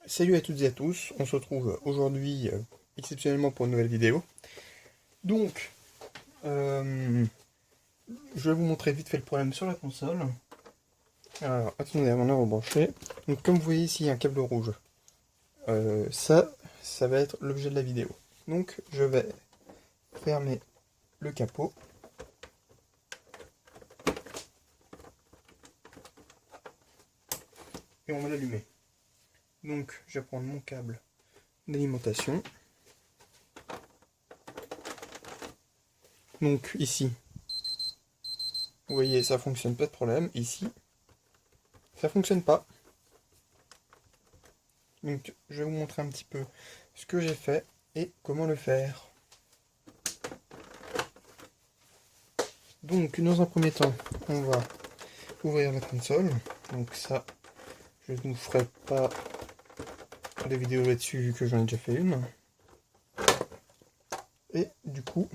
Salut à toutes et à tous, on se retrouve aujourd'hui exceptionnellement pour une nouvelle vidéo. Donc, je vais vous montrer vite fait le problème sur la console. Alors, attendez, avant de rebrancher. Donc, comme vous voyez ici, il y a un câble rouge. Ça va être l'objet de la vidéo. Donc, je vais fermer le capot. Et on va l'allumer. Donc, je vais prendre mon câble d'alimentation. Donc, ici, vous voyez, ça fonctionne, pas de problème. Ici, ça fonctionne pas. Donc, je vais vous montrer un petit peu ce que j'ai fait et comment le faire. Donc, dans un premier temps, on va ouvrir la console. Donc ça, je ne vous ferai pas des vidéos là-dessus vu que j'en ai déjà fait une. Et du coup,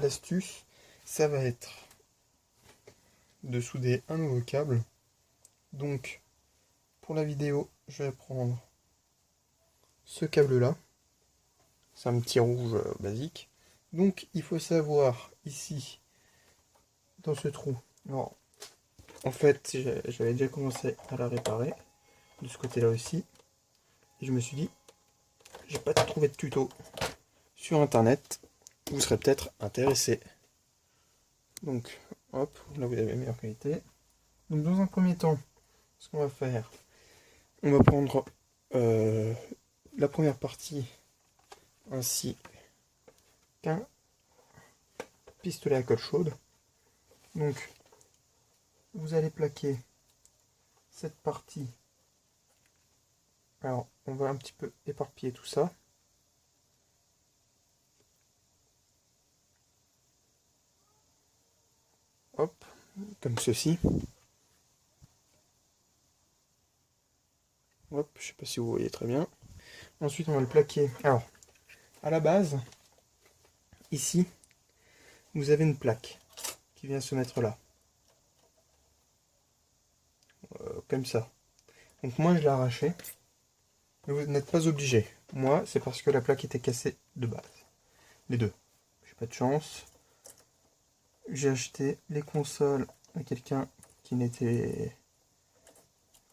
l'astuce, ça va être de souder un nouveau câble. Donc, pour la vidéo, je vais prendre ce câble-là. C'est un petit rouge basique. Donc, il faut savoir ici, dans ce trou. Alors, en fait, j'avais déjà commencé à la réparer, de ce côté-là aussi. Et je me suis dit, j'ai pas trouvé de tuto sur internet, vous serez peut-être intéressé. Donc, hop, là vous avez meilleure qualité. Donc, dans un premier temps, ce qu'on va faire, on va prendre la première partie ainsi qu'un pistolet à colle chaude. Donc, vous allez plaquer cette partie. Alors, on va un petit peu éparpiller tout ça. Hop, comme ceci. Hop, je sais pas si vous voyez très bien. Ensuite, on va le plaquer. Alors, à la base, ici, vous avez une plaque qui vient se mettre là. Comme ça. Donc moi, je l'ai arraché. Mais vous n'êtes pas obligé. Moi, c'est parce que la plaque était cassée de base. Les deux. J'ai pas de chance. J'ai acheté les consoles à quelqu'un qui n'était...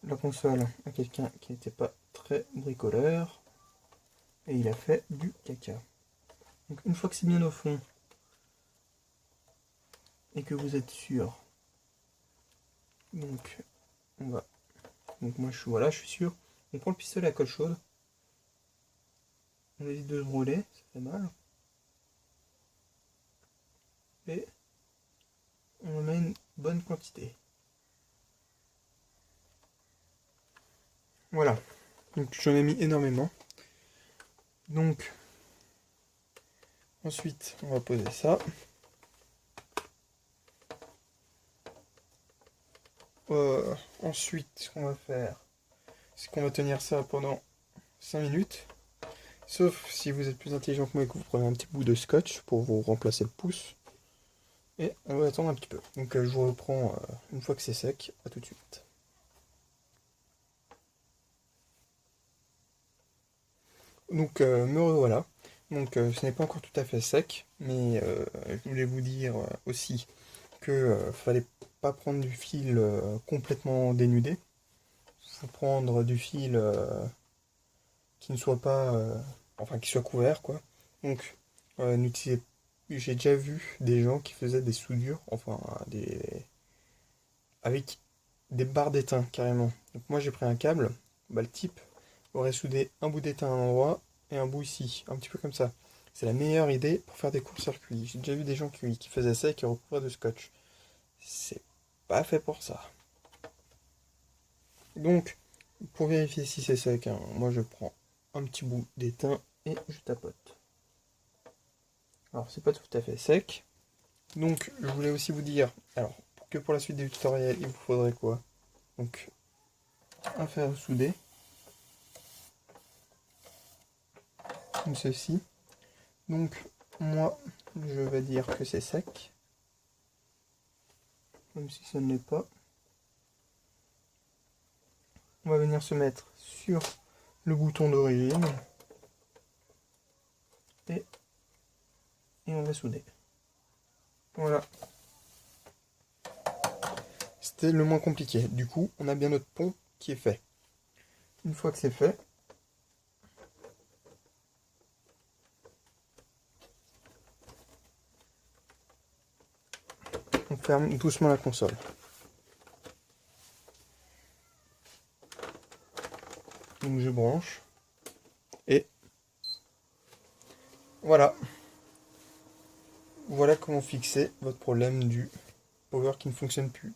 La console à quelqu'un qui n'était pas très bricoleur. Et il a fait du caca. Donc une fois que c'est bien au fond, et que vous êtes sûr, donc on va... Donc moi, voilà, je suis sûr. On prend le pistolet à colle chaude. On évite de se brûler, ça fait mal. Et on en met une bonne quantité. Voilà. Donc j'en ai mis énormément. Donc ensuite on va poser ça. Ensuite ce qu'on va faire, c'est qu'on va tenir ça pendant 5 minutes. Sauf si vous êtes plus intelligent que moi et que vous prenez un petit bout de scotch pour vous remplacer le pouce. Et on va attendre un petit peu. Donc je vous reprends une fois que c'est sec. À tout de suite. Donc me revoilà. Donc ce n'est pas encore tout à fait sec, mais je voulais vous dire aussi que fallait pas prendre du fil complètement dénudé. Faut prendre du fil qui ne soit pas, enfin qui soit couvert quoi. Donc n'utilisez. J'ai déjà vu des gens qui faisaient des soudures, enfin des avec des barres d'étain carrément. Donc moi j'ai pris un câble, bah, le type aurait soudé un bout d'étain à un endroit et un bout ici, un petit peu comme ça. C'est la meilleure idée pour faire des courts-circuits. J'ai déjà vu des gens qui faisaient ça et qui recouvraient de scotch. C'est pas fait pour ça. Donc, pour vérifier si c'est sec, hein, moi je prends un petit bout d'étain et je tapote. Alors c'est pas tout à fait sec. Donc je voulais aussi vous dire, alors que pour la suite du tutoriel, il vous faudrait quoi? Donc un fer soudé, comme ceci. Donc moi je vais dire que c'est sec, même si ça ne l'est pas. On va venir se mettre sur le bouton d'origine et on va souder. Voilà. C'était le moins compliqué. Du coup, on a bien notre pont qui est fait. Une fois que c'est fait, on ferme doucement la console. Donc je branche. Et voilà. Voilà comment fixer votre problème du power qui ne fonctionne plus.